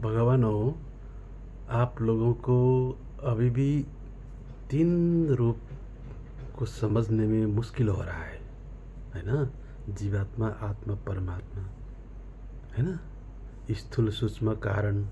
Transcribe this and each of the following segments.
भगवान हो, आप लोगों को अभी भी 3 रूप को समझने में मुश्किल हो रहा है ना? जीवात्मा, आत्मा, परमात्मा, है ना? स्थूल सूक्ष्म कारण,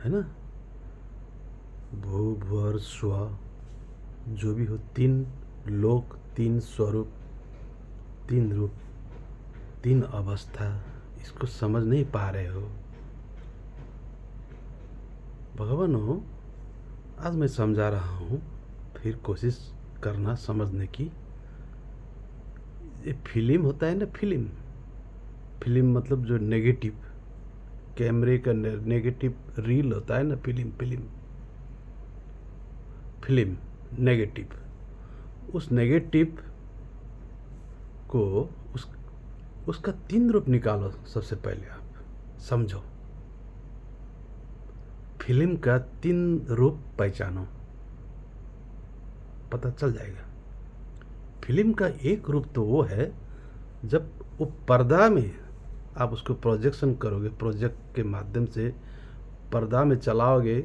है ना? भू भुवर स्व, जो भी हो, 3 लोक, 3 स्वरूप, 3 रूप, 3 अवस्था, इसको समझ नहीं पा रहे हो। भगवान हो, आज मैं समझा रहा हूँ, फिर कोशिश करना समझने की। ये फिल्म होता है ना, फिल्म मतलब जो नेगेटिव, कैमरे का नेगेटिव रील होता है ना, फिल्म नेगेटिव, उस नेगेटिव को उसका 3 रूप निकालो। सबसे पहले आप समझो, फिल्म का 3 रूप पहचानो, पता चल जाएगा। फिल्म का एक रूप तो वो है जब वो पर्दा में आप उसको प्रोजेक्शन करोगे, प्रोजेक्ट के माध्यम से पर्दा में चलाओगे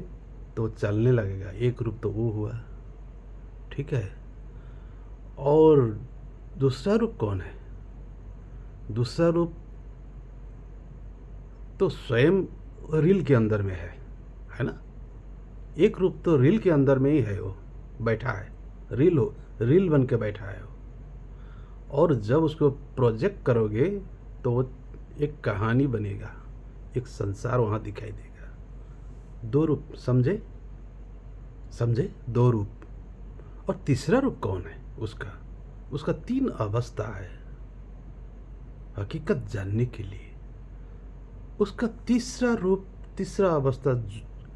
तो चलने लगेगा। एक रूप तो वो हुआ, ठीक है। और दूसरा रूप कौन है? दूसरा रूप तो स्वयं रील के अंदर में है ना? एक रूप तो रील के अंदर में ही है, वो बैठा है, रील बन के बैठा है वो। और जब उसको प्रोजेक्ट करोगे तो वो एक कहानी बनेगा, एक संसार वहाँ दिखाई देगा। 2 रूप समझे? 2 रूप। और तीसरा रूप कौन है उसका 3 अवस्था है हकीकत जानने के लिए। उसका तीसरा रूप, तीसरा अवस्था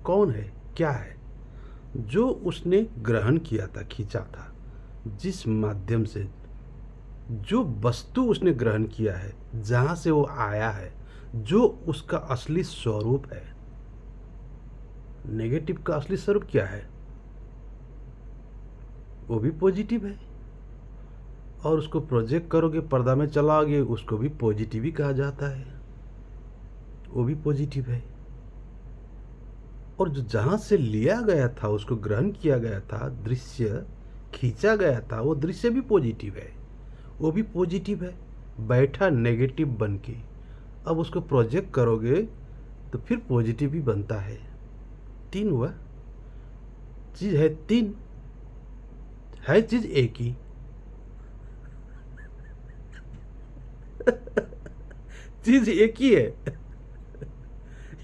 कौन है, क्या है? जो उसने ग्रहण किया था, खींचा था, जिस माध्यम से, जो वस्तु उसने ग्रहण किया है, जहां से वो आया है, जो उसका असली स्वरूप है। नेगेटिव का असली स्वरूप क्या है? वो भी पॉजिटिव है। और उसको प्रोजेक्ट करोगे, पर्दा में चलाओगे, उसको भी पॉजिटिव ही कहा जाता है, वो भी पॉजिटिव है। और जो जहां से लिया गया था, उसको ग्रहण किया गया था, दृश्य खींचा गया था, वो दृश्य भी पॉजिटिव है, वो भी पॉजिटिव है, बैठा नेगेटिव बन के। अब उसको प्रोजेक्ट करोगे तो फिर पॉजिटिव ही बनता है। 3 हुआ। चीज है 3, है चीज एक ही। चीज एक ही है,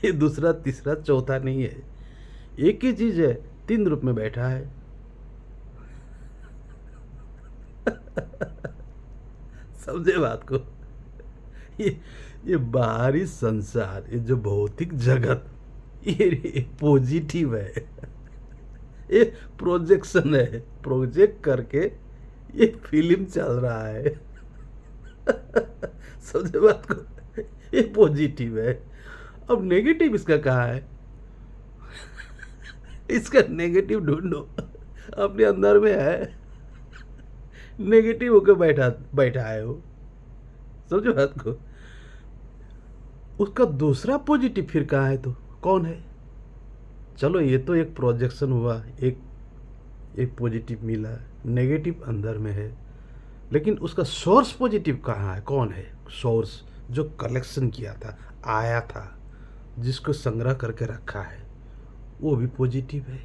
ये दूसरा तीसरा चौथा नहीं है, एक ही चीज है, 3 रूप में बैठा है। समझे बात को? ये ये बाहरी संसार, ये जो भौतिक जगत, ये पॉजिटिव है, ये प्रोजेक्शन है, प्रोजेक्ट करके ये फिल्म चल रहा है। समझे बात को? ये पॉजिटिव है। अब नेगेटिव इसका कहाँ है? इसका नेगेटिव ढूंढो, अपने अंदर में है, नेगेटिव होकर बैठा बैठा है वो। समझो बात को? उसका दूसरा पॉजिटिव फिर कहाँ है, तो कौन है? चलो, ये तो एक प्रोजेक्शन हुआ, एक एक पॉजिटिव मिला, नेगेटिव अंदर में है, लेकिन उसका सोर्स पॉजिटिव कहाँ है, कौन है? सोर्स जो कलेक्शन किया था, आया था, जिसको संग्रह करके रखा है, वो भी पॉजिटिव है।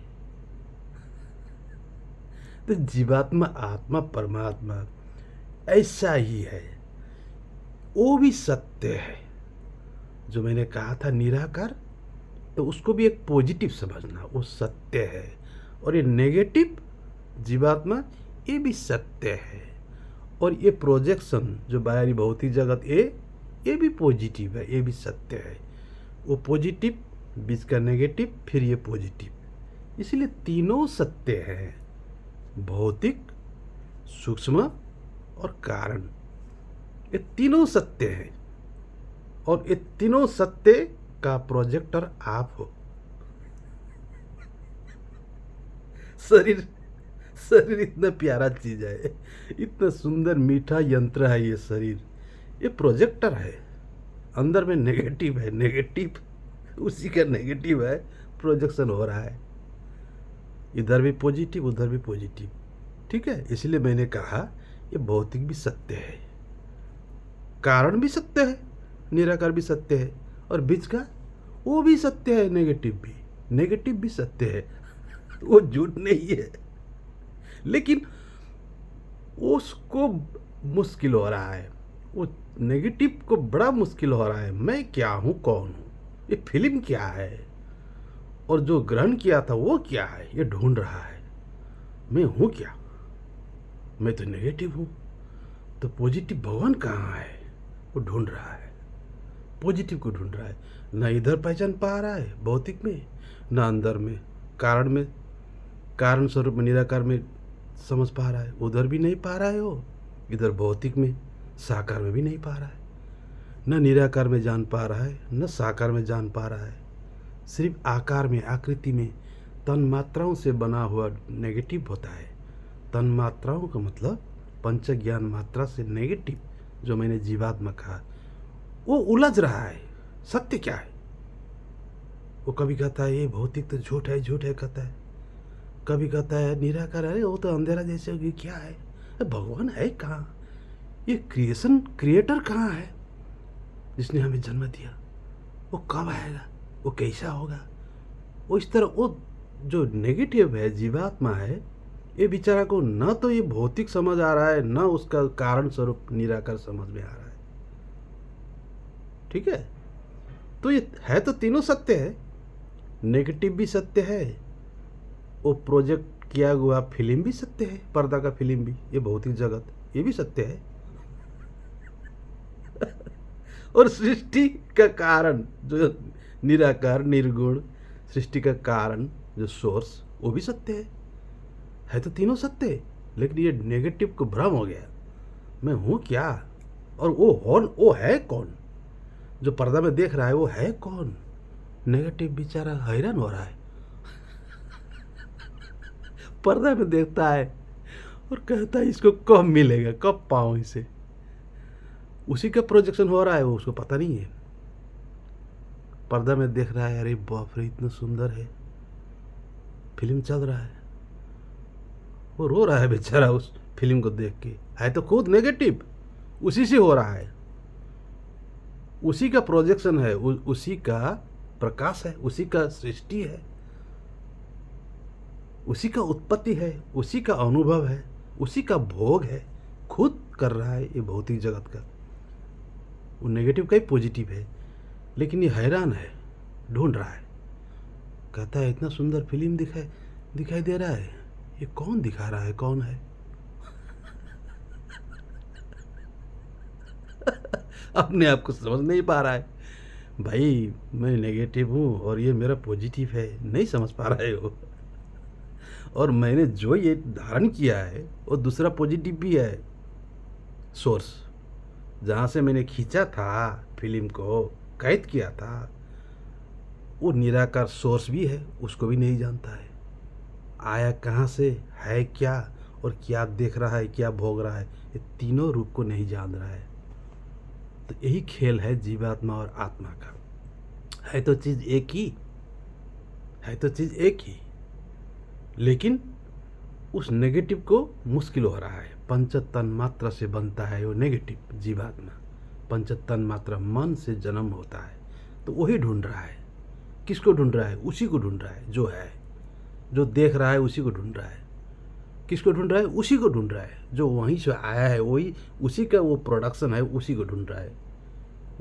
तो जीवात्मा, आत्मा, परमात्मा ऐसा ही है, वो भी सत्य है। जो मैंने कहा था निराकार, तो उसको भी एक पॉजिटिव समझना, वो सत्य है। और ये नेगेटिव जीवात्मा, ये भी सत्य है। और ये प्रोजेक्शन जो बाहरी भौतिक जगत, ये भी पॉजिटिव है, ये भी सत्य है। वो पॉजिटिव, बीच का नेगेटिव, फिर ये पॉजिटिव, इसलिए तीनों सत्य है, भौतिक, सूक्ष्म और कारण। ये तीनों सत्य हैं, और ये तीनों सत्य का प्रोजेक्टर आप हो। शरीर शरीर इतना प्यारा चीज है, इतना सुंदर मीठा यंत्र है ये शरीर, ये प्रोजेक्टर है। अंदर में नेगेटिव है, नेगेटिव उसी का नेगेटिव है, प्रोजेक्शन हो रहा है। इधर भी पॉजिटिव, उधर भी पॉजिटिव। ठीक है, इसलिए मैंने कहा ये भौतिक भी सत्य है, कारण भी सत्य है, निराकार भी सत्य है, और बीच का वो भी सत्य है, नेगेटिव भी सत्य है। वो झूठ नहीं है, लेकिन उसको मुश्किल हो रहा है, वो नेगेटिव को बड़ा मुश्किल हो रहा है। मैं क्या हूँ, कौन हूँ, ये फिल्म क्या है, और जो ग्रहण किया था वो क्या है, ये ढूंढ रहा है। मैं हूँ क्या, मैं तो नेगेटिव हूँ, तो पॉजिटिव भगवान कहाँ है, वो ढूंढ रहा है, पॉजिटिव को ढूंढ रहा है। ना इधर पहचान पा रहा है भौतिक में, ना अंदर में कारण स्वरूप में निराकार में समझ पा रहा है, उधर भी नहीं पा रहा है वो, इधर भौतिक में साकार में भी नहीं पा रहा है। न निराकार में जान पा रहा है, न साकार में जान पा रहा है। सिर्फ आकार में, आकृति में, तन मात्राओं से बना हुआ नेगेटिव होता है। तन मात्राओं का मतलब पंच ज्ञान मात्रा से नेगेटिव, जो मैंने जीवात्मा कहा, वो उलझ रहा है। सत्य क्या है, वो कभी कहता है ये भौतिक तो झूठ है कहता है, कभी कहता है निराकार, अरे वो तो अंधेरा जैसे होगी, क्या है, भगवान है कहाँ, ये क्रिएटर कहाँ है जिसने हमें जन्म दिया, वो कब आएगा, वो कैसा होगा। वो इस तरह, वो जो नेगेटिव है, जीवात्मा है, ये बेचारा को न तो ये भौतिक समझ आ रहा है, न उसका कारण स्वरूप निराकार समझ में आ रहा है। ठीक है, तो ये है तो तीनों सत्य है। नेगेटिव भी सत्य है, वो प्रोजेक्ट किया हुआ फिल्म भी सत्य है, पर्दा का फिल्म भी, ये भौतिक जगत, ये भी सत्य है। और सृष्टि का कारण जो निराकार निर्गुण, सृष्टि का कारण जो सोर्स, वो भी सत्य है तो तीनों सत्य है। लेकिन ये नेगेटिव को भ्रम हो गया, मैं हूँ क्या, और वो है कौन, जो पर्दा में देख रहा है वो है कौन। नेगेटिव बेचारा हैरान हो रहा है, पर्दा में देखता है और कहता है इसको कब मिलेगा, कब पाऊँ इसे। उसी का प्रोजेक्शन हो रहा है, वो उसको पता नहीं है। पर्दा में देख रहा है, अरे बाप रे इतना सुंदर है, फिल्म चल रहा है, वो रो रहा है बेचारा उस फिल्म को देख के। है तो खुद नेगेटिव, उसी से हो रहा है, उसी का प्रोजेक्शन है, उसी का प्रकाश है, उसी का सृष्टि है, उसी का उत्पत्ति है, उसी का अनुभव है, उसी का भोग है, खुद कर रहा है ये भौतिक जगत का। वो नेगेटिव का ही पॉजिटिव है, लेकिन ये हैरान है, ढूंढ रहा है, कहता है इतना सुंदर फिल्म दिखाई दे रहा है, ये कौन दिखा रहा है, कौन है। अपने आप को समझ नहीं पा रहा है, भाई मैं नेगेटिव हूँ और ये मेरा पॉजिटिव है, नहीं समझ पा रहा है वो। और मैंने जो ये धारण किया है वो दूसरा पॉजिटिव भी है, सोर्स जहाँ से मैंने खींचा था फिल्म को, कैद किया था, वो निराकार सोर्स भी है, उसको भी नहीं जानता है। आया कहाँ से, है क्या, और क्या देख रहा है, क्या भोग रहा है, ये तीनों रूप को नहीं जान रहा है। तो यही खेल है जीवात्मा और आत्मा का। है तो चीज़ एक ही, लेकिन उस नेगेटिव को मुश्किल हो रहा है। पंच तन मात्रा से बनता है वो नेगेटिव जीवात्मा, पंच तन मात्रा मन से जन्म होता है, तो वही ढूंढ रहा है। किसको ढूंढ रहा है, उसी को ढूंढ रहा है जो है, जो देख रहा है उसी को ढूंढ रहा है। किसको ढूंढ रहा है, उसी को ढूंढ रहा है, जो वहीं से आया है, वही उसी का वो प्रोडक्शन है, उसी को ढूंढ रहा है।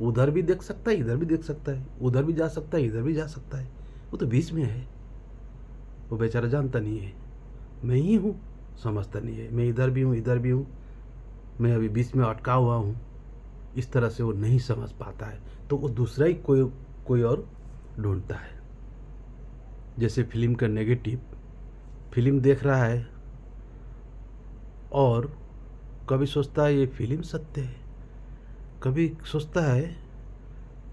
उधर भी देख सकता है, इधर भी देख सकता है, उधर भी जा सकता है, इधर भी जा सकता है, वो तो बीच में है। वो बेचारा जानता नहीं है, मैं ही हूँ, समझता नहीं है, मैं इधर भी हूँ, इधर भी हूँ, मैं अभी बीच में अटका हुआ हूँ। इस तरह से वो नहीं समझ पाता है, तो वो दूसरा ही कोई और ढूंढता है। जैसे फिल्म का नेगेटिव, फिल्म देख रहा है और कभी सोचता है ये फिल्म सत्य है, कभी सोचता है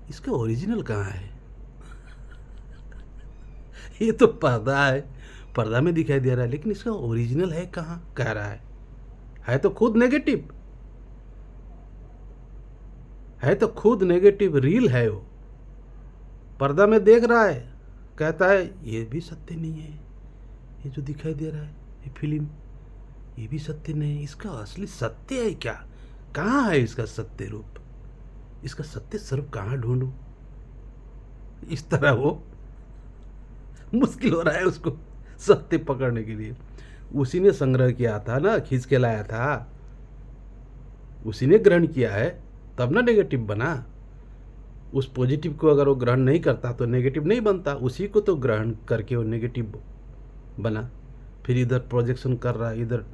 इसका ओरिजिनल कहाँ है। ये तो पर्दा है, पर्दा में दिखाई दे रहा है, लेकिन इसका ओरिजिनल है कहाँ, कह रहा है तो खुद नेगेटिव, है तो खुद नेगेटिव, रील है वो, पर्दा में देख रहा है, कहता है ये भी सत्य नहीं है, ये जो दिखाई दे रहा है ये फिल्म, ये भी सत्य नहीं है, इसका असली सत्य है क्या, कहाँ है इसका सत्य रूप, इसका सत्य स्वरूप कहाँ ढूंढूं। इस तरह वो मुश्किल हो रहा है उसको सत्य पकड़ने के लिए। उसी ने संग्रह किया था ना, खींच के लाया था, उसी ने ग्रहण किया है, तब ना नेगेटिव बना। उस पॉजिटिव को अगर वो ग्रहण नहीं करता तो नेगेटिव नहीं बनता, उसी को तो ग्रहण करके वो नेगेटिव बना। फिर इधर प्रोजेक्शन कर रहा है, इधर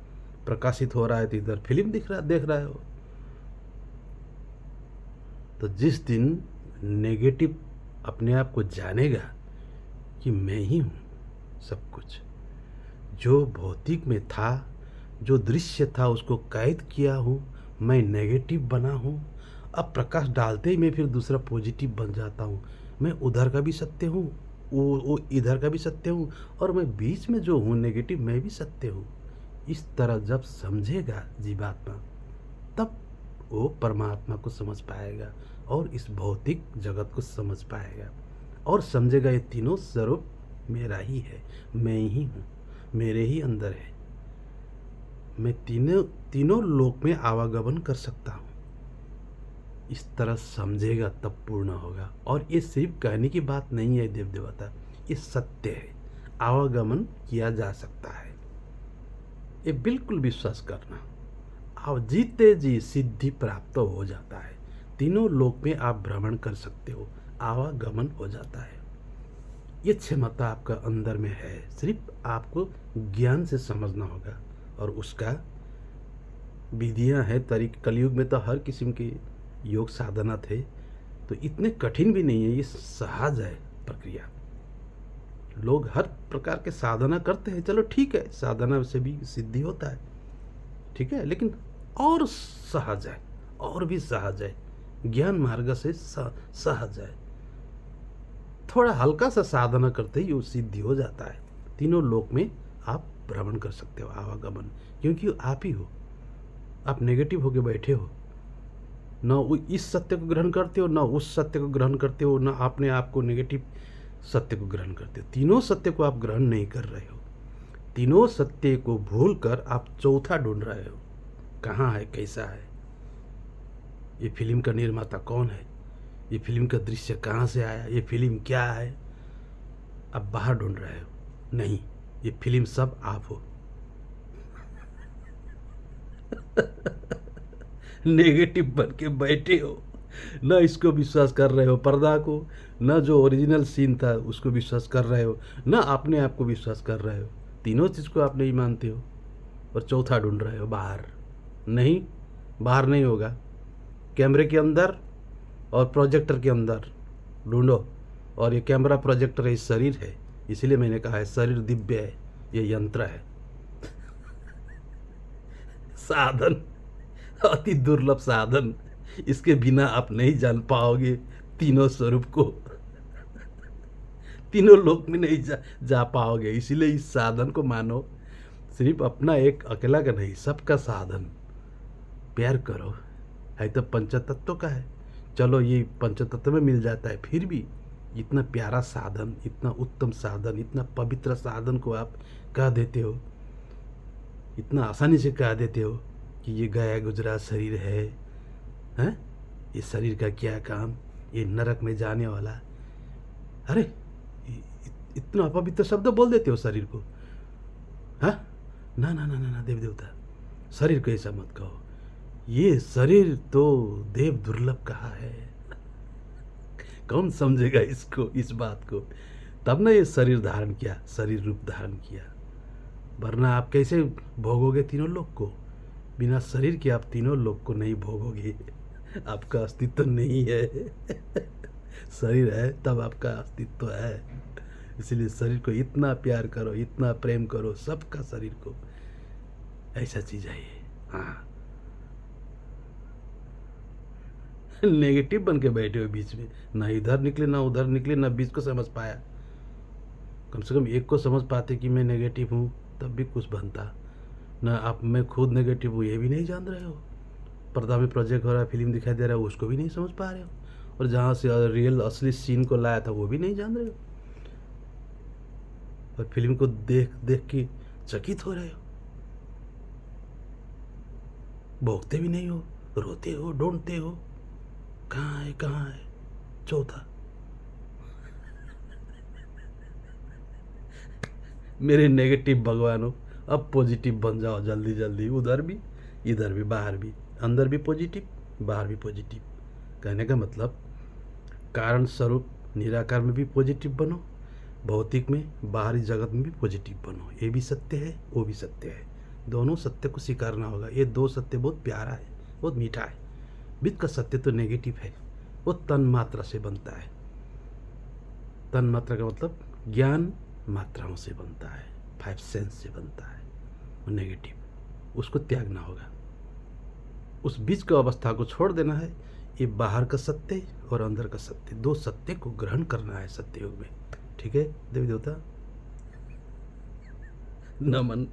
प्रकाशित हो रहा है, तो इधर फिल्म देख रहा है वो। तो जिस दिन नेगेटिव अपने आप को जानेगा कि मैं ही हूँ सब कुछ, जो भौतिक में था, जो दृश्य था उसको कैद किया हूँ, मैं नेगेटिव बना हूँ। अब प्रकाश डालते ही मैं फिर दूसरा पॉजिटिव बन जाता हूँ। मैं उधर का भी सत्य हूँ, वो इधर का भी सत्य हूँ, और मैं बीच में जो हूँ नेगेटिव, मैं भी सत्य हूँ। इस तरह जब समझेगा जीवात्मा, तब वो परमात्मा को समझ पाएगा और इस भौतिक जगत को समझ पाएगा और समझेगा ये तीनों स्वरूप मेरा ही है, मैं ही हूँ, मेरे ही अंदर है, मैं तीनों लोक में आवागमन कर सकता हूँ। इस तरह समझेगा तब पूर्ण होगा। और ये सिर्फ कहने की बात नहीं है देव देवता, ये सत्य है, आवागमन किया जा सकता है, ये बिल्कुल विश्वास करना। आप जीते जी सिद्धि प्राप्त हो जाता है, तीनों लोक में आप भ्रमण कर सकते हो, आवागमन हो जाता है। ये क्षमता आपका अंदर में है, सिर्फ आपको ज्ञान से समझना होगा। और उसका विधियां हैं, कलयुग में तो हर किस्म के योग साधना थे, तो इतने कठिन भी नहीं है, ये सहज है प्रक्रिया। लोग हर प्रकार के साधना करते हैं, चलो ठीक है, साधना से भी सिद्धि होता है, ठीक है, लेकिन और सहज है, और भी सहज है, ज्ञान मार्ग से सहज है। थोड़ा हल्का सा साधना करते ही वो सिद्धि हो जाता है। तीनों लोक में आप भ्रमण कर सकते हो, आवागमन, क्योंकि आप ही हो। आप नेगेटिव होके बैठे हो, न इस सत्य को ग्रहण करते हो, न उस सत्य को ग्रहण करते हो, न अपने आप को नेगेटिव सत्य को ग्रहण करते हो। तीनों सत्य को आप ग्रहण नहीं कर रहे हो, तीनों सत्य को भूल कर आप चौथा ढूंढ रहे हो, कहाँ है, कैसा है, ये फिल्म का निर्माता कौन है, ये फिल्म का दृश्य कहाँ से आया, ये फिल्म क्या है, अब बाहर ढूंढ रहे हो। नहीं, ये फिल्म सब आप हो। नेगेटिव बन के बैठे हो, न इसको विश्वास कर रहे हो पर्दा को, न जो ओरिजिनल सीन था उसको विश्वास कर रहे हो, न अपने आप को विश्वास कर रहे हो। तीनों चीज़ को आप नहीं मानते हो और चौथा ढूंढ रहे हो बाहर। नहीं, बाहर नहीं होगा, कैमरे के अंदर और प्रोजेक्टर के अंदर ढूंढो। और ये कैमरा प्रोजेक्टर है, शरीर है, इसीलिए मैंने कहा है शरीर दिव्य है, ये यंत्र है, साधन, अति दुर्लभ साधन। इसके बिना आप नहीं जान पाओगे तीनों स्वरूप को, तीनों लोक में नहीं जा पाओगे। इसीलिए इस साधन को मानो, सिर्फ अपना एक अकेला का नहीं, सबका साधन। प्यार करो, है तो पंचतत्व का है, चलो ये पंचतत्व में मिल जाता है, फिर भी इतना प्यारा साधन, इतना उत्तम साधन, इतना पवित्र साधन को आप कह देते हो, इतना आसानी से कह देते हो कि ये गया गुजरा शरीर है, हैं? ये शरीर का क्या काम, ये नरक में जाने वाला। अरे इतना अपवित्र शब्द बोल देते हो शरीर को, हाँ? ना ना ना ना ना देव देवता, शरीर को ऐसा मत कहो, ये शरीर तो देव दुर्लभ कहा है। कौन समझेगा इसको, इस बात को? तब ना ये शरीर धारण किया, शरीर रूप धारण किया, वरना आप कैसे भोगोगे तीनों लोक को? बिना शरीर के आप तीनों लोक को नहीं भोगोगे, आपका अस्तित्व नहीं है। शरीर है तब आपका अस्तित्व है। इसलिए शरीर को इतना प्यार करो, इतना प्रेम करो, सबका शरीर को, ऐसा चीज है ये। हाँ, नेगेटिव बन के बैठे हो बीच में, ना इधर निकले ना उधर निकले, ना बीच को समझ पाया। कम से कम एक को समझ पाते कि मैं नेगेटिव हूँ, तब भी कुछ बनता। ना आप, मैं खुद नेगेटिव हूँ ये भी नहीं जान रहे हो, पर्दा में प्रोजेक्ट हो रहा है, फिल्म दिखाई दे रहा है, उसको भी नहीं समझ पा रहे हो, और जहाँ से रियल असली सीन को लाया था वो भी नहीं जान रहे हो, और फिल्म को देख देख के चकित हो रहे हो, भोगते भी नहीं हो, रोते हो, ढूंढते हो, कहाँ है कहाँ है। चौथा, मेरे नेगेटिव भगवानों, अब पॉजिटिव बन जाओ जल्दी जल्दी, उधर भी, इधर भी, बाहर भी, अंदर भी पॉजिटिव, बाहर भी पॉजिटिव। कहने का मतलब कारण स्वरूप निराकार में भी पॉजिटिव बनो, भौतिक में, बाहरी जगत में भी पॉजिटिव बनो। ये भी सत्य है, वो भी सत्य है, दोनों सत्य को स्वीकारना होगा। ये दो सत्य बहुत प्यारा है, बहुत मीठा है। वित्त का सत्य तो नेगेटिव है, वो तन मात्रा से बनता है। तन मात्रा का मतलब ज्ञान मात्राओं से बनता है, 5 सेंस से बनता है, वो नेगेटिव, उसको त्यागना होगा। उस बीच का अवस्था को छोड़ देना है। ये बाहर का सत्य और अंदर का सत्य, दो सत्य को ग्रहण करना है सत्य युग में। ठीक है देवी देवता, नमन।